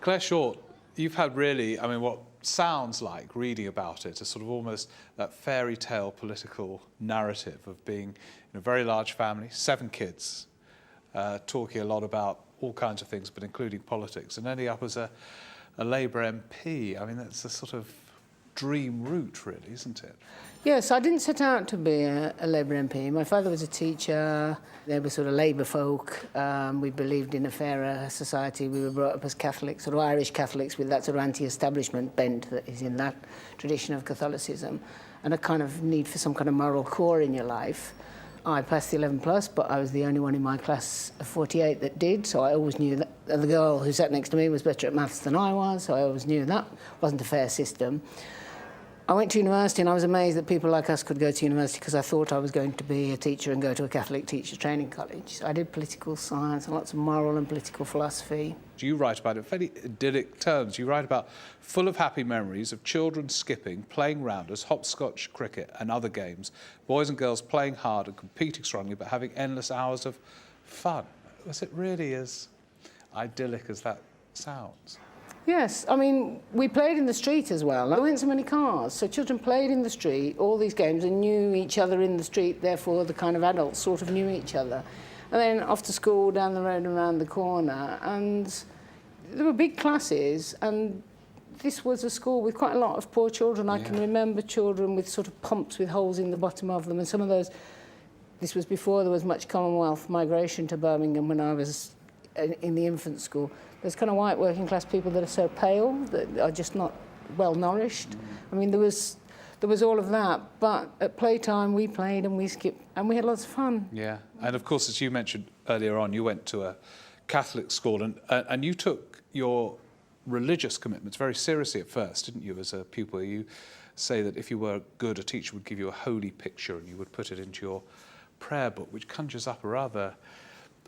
Clare Short, you've had really, I mean, what sounds like, reading about it, a sort of almost that fairy tale political narrative of being in a very large family, 7 kids, talking a lot about all kinds of things, but including politics, and ending up as a Labour MP. I mean, that's a sort of dream route, really, isn't it? Yes, I didn't set out to be a Labour MP. My father was a teacher. They were sort of Labour folk. We believed in a fairer society. We were brought up as Catholics, sort of Irish Catholics, with that sort of anti-establishment bent that is in that tradition of Catholicism, and a kind of need for some kind of moral core in your life. I passed the 11 plus, but I was the only one in my class of 48 that did, so I always knew that the girl who sat next to me was better at maths than I was, so I always knew that wasn't a fair system. I went to university and I was amazed that people like us could go to university, because I thought I was going to be a teacher and go to a Catholic teacher training college. So I did political science and lots of moral and political philosophy. You write about it in fairly idyllic terms. You write about full of happy memories of children skipping, playing rounders, hopscotch, cricket and other games, boys and girls playing hard and competing strongly but having endless hours of fun. Was it really as idyllic as that sounds? Yes, I mean, we played in the street as well. There weren't so many cars, so children played in the street, all these games, and knew each other in the street, therefore the kind of adults sort of knew each other. And then off to school, down the road and around the corner, and there were big classes, and this was a school with quite a lot of poor children. Yeah. I can remember children with sort of pumps with holes in the bottom of them, and some of those, this was before there was much Commonwealth migration to Birmingham when I was in the infant school. There's kind of white working class people that are so pale that are just not well nourished. I mean, there was all of that, but at playtime we played and we skipped and we had lots of fun. Yeah, and of course, as you mentioned earlier on, you went to a Catholic school and you took your religious commitments very seriously at first, didn't you, as a pupil? You say that if you were good, a teacher would give you a holy picture and you would put it into your prayer book, which conjures up a rather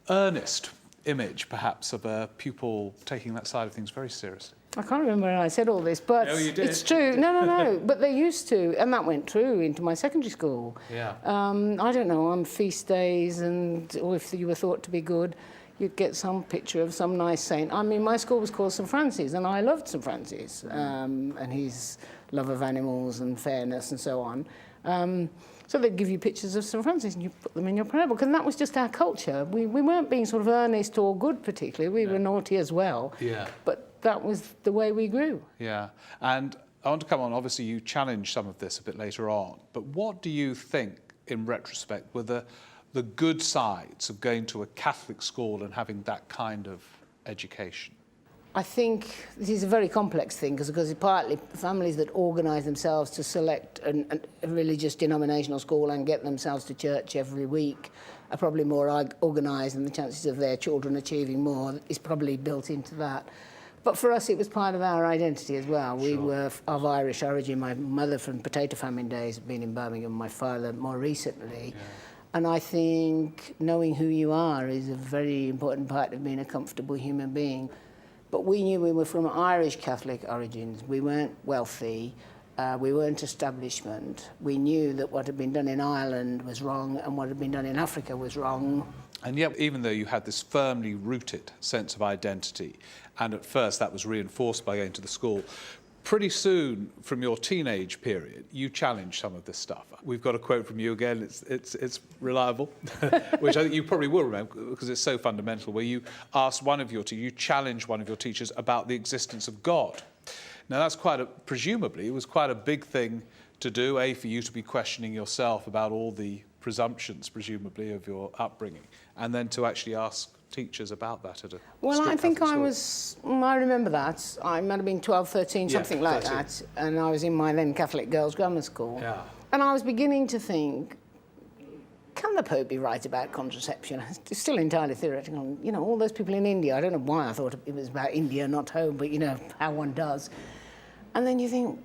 earnest image, perhaps, of a pupil taking that side of things very seriously. I can't remember when I said all this, but no, you did. It's true. No, but they used to, and that went true into my secondary school. Yeah. I don't know, on feast days, or if you were thought to be good, you'd get some picture of some nice saint. I mean, my school was called St Francis, and I loved St Francis, and his love of animals and fairness and so on. So they'd give you pictures of St Francis and you put them in your prayer book. And that was just our culture. We weren't being sort of earnest or good particularly. We were naughty as well. Yeah. But that was the way we grew. Yeah. And I want to come on, obviously you challenged some of this a bit later on, but what do you think, in retrospect, were the good sides of going to a Catholic school and having that kind of education? I think this is a very complex thing because it's partly families that organise themselves to select a religious denominational school and get themselves to church every week are probably more organised, and the chances of their children achieving more is probably built into that. But for us, it was part of our identity as well. Sure. We were of Irish origin. My mother from potato famine days had been in Birmingham, my father more recently. Yeah. And I think knowing who you are is a very important part of being a comfortable human being. But we knew we were from Irish Catholic origins. We weren't wealthy. We weren't establishment. We knew that what had been done in Ireland was wrong and what had been done in Africa was wrong. And yet, even though you had this firmly rooted sense of identity, and at first that was reinforced by going to the school, pretty soon from your teenage period, you challenged some of this stuff. We've got a quote from you again, it's reliable, which I think you probably will remember because it's so fundamental, where you asked you challenged one of your teachers about the existence of God. Now that's presumably, it was quite a big thing to do, for you to be questioning yourself about all the presumptions, presumably, of your upbringing, and then to actually ask teachers about that at a Well, I think I remember that. I might have been 12, 13, something like 13. that. And I was in my then Catholic girls' grammar school. Yeah. And I was beginning to think, can the Pope be right about contraception? It's still entirely theoretical. You know, all those people in India, I don't know why I thought it was about India, not home, but you know, how one does. And then you think,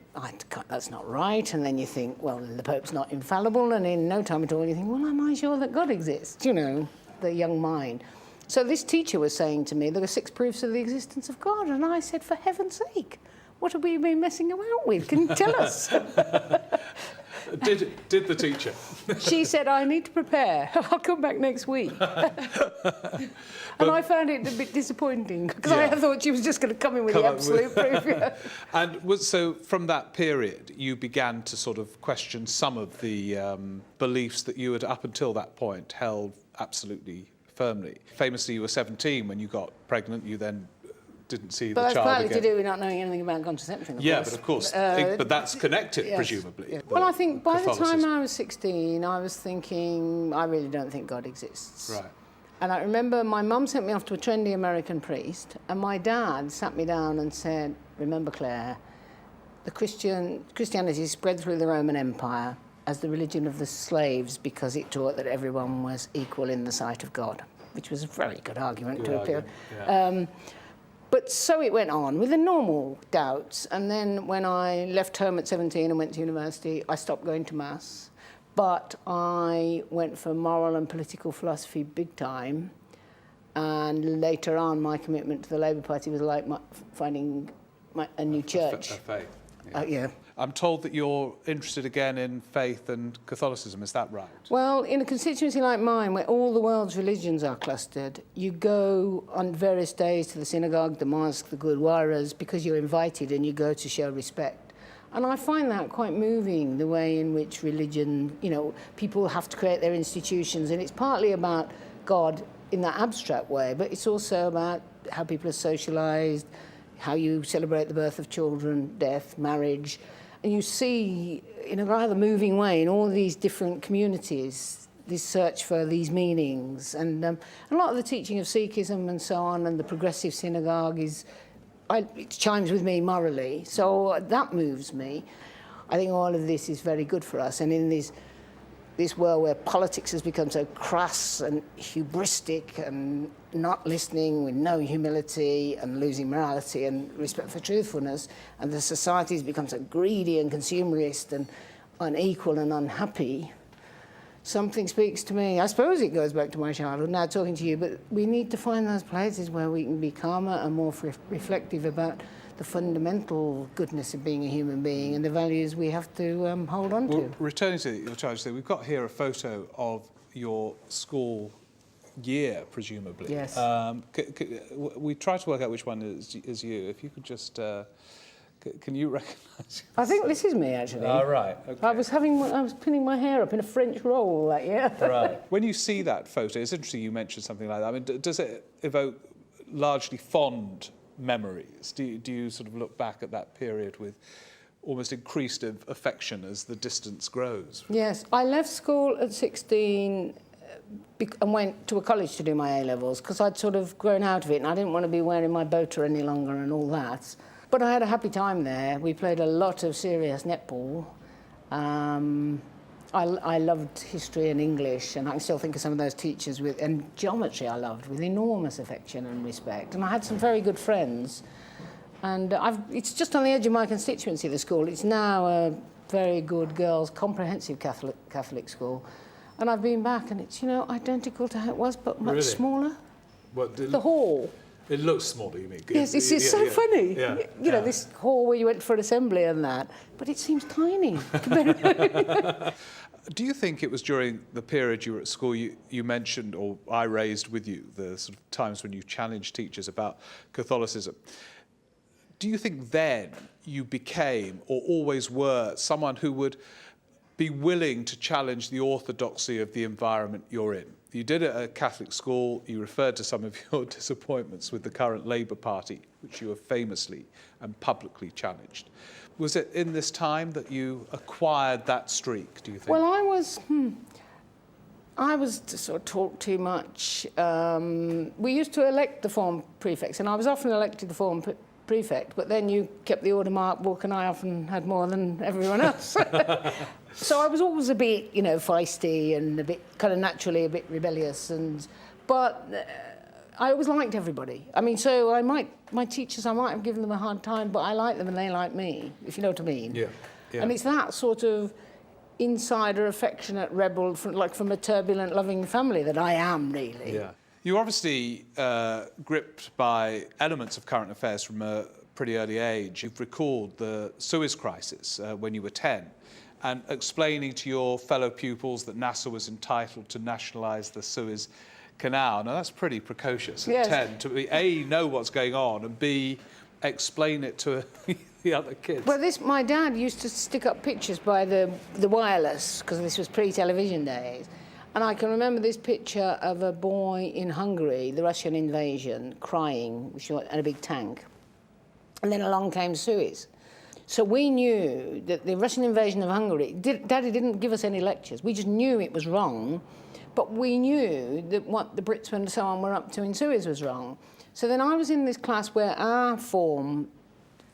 that's not right. And then you think, well, the Pope's not infallible. And in no time at all, you think, well, am I sure that God exists? You know, the young mind. So this teacher was saying to me, there are 6 proofs of the existence of God. And I said, for heaven's sake, what have we been messing about with? Can you tell us? Did the teacher? She said, I need to prepare. I'll come back next week. And I found it a bit disappointing because I thought she was just going to come in with the absolute proof. And so from that period, you began to sort of question some of the beliefs that you had up until that point held absolutely firmly. Famously, you were 17 when you got pregnant. You then didn't see the child again. But that's partly to do with not knowing anything about contraception, of course. But of course. But that's connected, presumably. Yeah. Well, I think by the time I was 16, I was thinking, I really don't think God exists. Right. And I remember my mum sent me off to a trendy American priest, and my dad sat me down and said, remember, Clare, Christianity spread through the Roman Empire as the religion of the slaves because it taught that everyone was equal in the sight of God, which was a very good argument to appeal. But so it went on with the normal doubts. And then when I left home at 17 and went to university, I stopped going to Mass. But I went for moral and political philosophy big time. And later on, my commitment to the Labour Party was like finding a new church. A faith. Yeah. I'm told that you're interested again in faith and Catholicism, is that right? Well, in a constituency like mine, where all the world's religions are clustered, you go on various days to the synagogue, the mosque, the gurdwaras, because you're invited and you go to show respect. And I find that quite moving, the way in which religion, people have to create their institutions, and it's partly about God in that abstract way, but it's also about how people are socialised, how you celebrate the birth of children, death, marriage. And you see, in a rather moving way, in all these different communities, this search for these meanings. And a lot of the teaching of Sikhism and so on, and the progressive synagogue it chimes with me morally. So that moves me. I think all of this is very good for us. And in this world where politics has become so crass and hubristic and not listening with no humility and losing morality and respect for truthfulness, and the society has become so greedy and consumerist and unequal and unhappy, something speaks to me. I suppose it goes back to my childhood, now talking to you, but we need to find those places where we can be calmer and more reflective about the fundamental goodness of being a human being and the values we have to hold on to. Well, returning to your childhood, we've got here a photo of your school year, presumably. Yes. We try to work out which one is you. If you could just... can you recognise? I think this is me, actually. Oh, right. Okay. I was pinning my hair up in a French roll that year. Right. When you see that photo, it's interesting you mentioned something like that. I mean, does it evoke largely fond memories? Do you sort of look back at that period with almost increased affection as the distance grows? Yes. I left school at 16 and went to a college to do my A-levels because I'd sort of grown out of it and I didn't want to be wearing my boater any longer and all that. But I had a happy time there. We played a lot of serious netball. I loved history and English, and I can still think of some of those teachers and geometry I loved with enormous affection and respect. And I had some very good friends. And it's just on the edge of my constituency, the school. It's now a very good girls' comprehensive Catholic school. And I've been back, and it's, identical to how it was, but much smaller. The hall. It looks smaller, you mean? Yes, it's so funny. Yeah, this hall where you went for an assembly and that, but it seems tiny. Do you think it was during the period you were at school you mentioned, or I raised with you, the sort of times when you challenged teachers about Catholicism? Do you think then you became, or always were, someone who would be willing to challenge the orthodoxy of the environment you're in? You did it at a Catholic school. You referred to some of your disappointments with the current Labour Party, which you have famously and publicly challenged. Was it in this time that you acquired that streak, do you think? Well, I was sort of talk too much. We used to elect the form prefects, and I was often elected the form prefect, but then you kept the order mark book, and I often had more than everyone else. So I was always a bit, feisty and a bit, kind of naturally a bit rebellious, but I always liked everybody. I mean, so my teachers, I might have given them a hard time, but I liked them and they liked me, if you know what I mean. Yeah. And it's that sort of insider, affectionate rebel from a turbulent, loving family that I am, really. Yeah. You're obviously gripped by elements of current affairs from a pretty early age. You've recalled the Suez crisis when you were 10, and explaining to your fellow pupils that NASA was entitled to nationalise the Suez Canal. Now, that's pretty precocious at 10, to be, A, know what's going on, and B, explain it to the other kids. Well, my dad used to stick up pictures by the wireless, because this was pre-television days. And I can remember this picture of a boy in Hungary, the Russian invasion, crying, and a big tank. And then along came Suez. So we knew that the Russian invasion of Hungary, Daddy didn't give us any lectures. We just knew it was wrong, but we knew that what the Brits and so on were up to in Suez was wrong. So then I was in this class where our form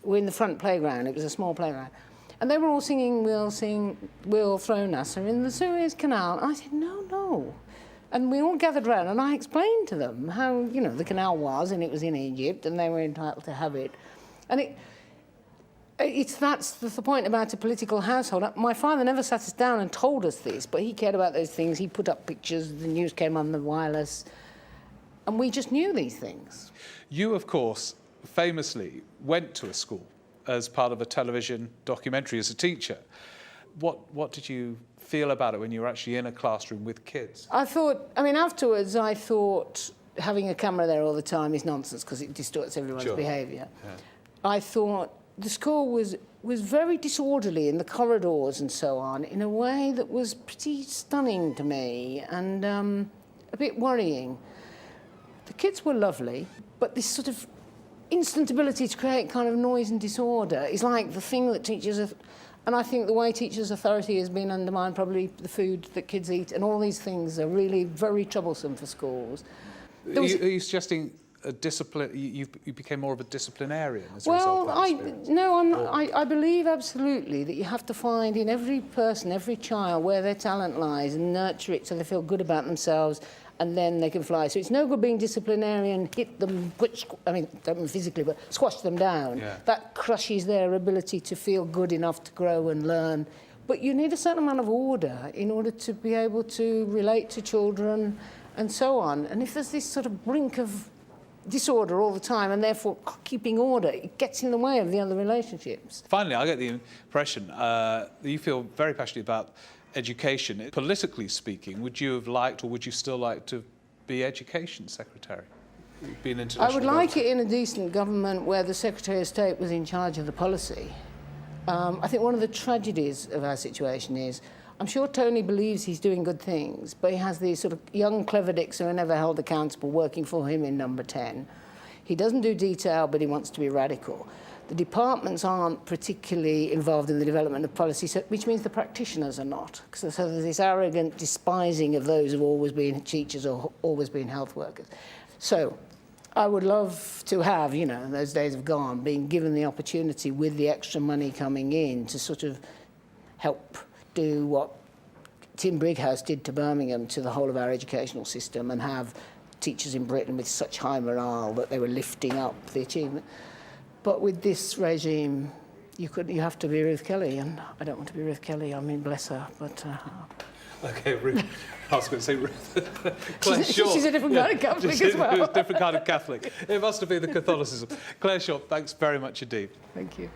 were in the front playground. It was a small playground. And they were all singing, we'll throw NASA in the Suez Canal. And I said, no. And we all gathered round, and I explained to them how, the canal was, and it was in Egypt, and they were entitled to have it. And that's the point about a political household. My father never sat us down and told us this, but he cared about those things. He put up pictures, the news came on the wireless, and we just knew these things. You, of course, famously went to a school as part of a television documentary as a teacher. What did you feel about it when you were actually in a classroom with kids? Afterwards I thought having a camera there all the time is nonsense because it distorts everyone's Sure. behaviour. Yeah. I thought the school was very disorderly in the corridors and so on, in a way that was pretty stunning to me and a bit worrying. The kids were lovely, but this sort of instant ability to create kind of noise and disorder is like the thing that teachers have, and I think the way teachers' authority has been undermined, probably the food that kids eat, and all these things are really very troublesome for schools. Are you suggesting a discipline? You became more of a disciplinarian as a result of that experience? I believe absolutely that you have to find in every person, every child, where their talent lies and nurture it so they feel good about themselves and then they can fly. So it's no good being disciplinarian, hit them, don't physically, but squash them down. Yeah. That crushes their ability to feel good enough to grow and learn. But you need a certain amount of order in order to be able to relate to children and so on. And if there's this sort of brink of disorder all the time and therefore keeping order, it gets in the way of the other relationships. Finally, I get the impression that you feel very passionate about education. Politically speaking, would you have liked or would you still like to be Education Secretary? Be an international I would like it in a decent government where the Secretary of State was in charge of the policy. I think one of the tragedies of our situation is I'm sure Tony believes he's doing good things, but he has these sort of young clever dicks who are never held accountable working for him in number 10. He doesn't do detail, but he wants to be radical. The departments aren't particularly involved in the development of policy, which means the practitioners are not. So there's this arrogant despising of those who've always been teachers or always been health workers. So I would love to have, those days have gone, being given the opportunity with the extra money coming in to sort of help do what Tim Brighouse did to Birmingham to the whole of our educational system and have teachers in Britain with such high morale that they were lifting up the achievement. But with this regime, you have to be Ruth Kelly, and I don't want to be Ruth Kelly. Bless her, but... OK, Ruth. I was going to say Ruth. Clare Short. She's a different kind of Catholic as well. Different kind of Catholic. It must have been the Catholicism. Clare Short, thanks very much indeed. Thank you.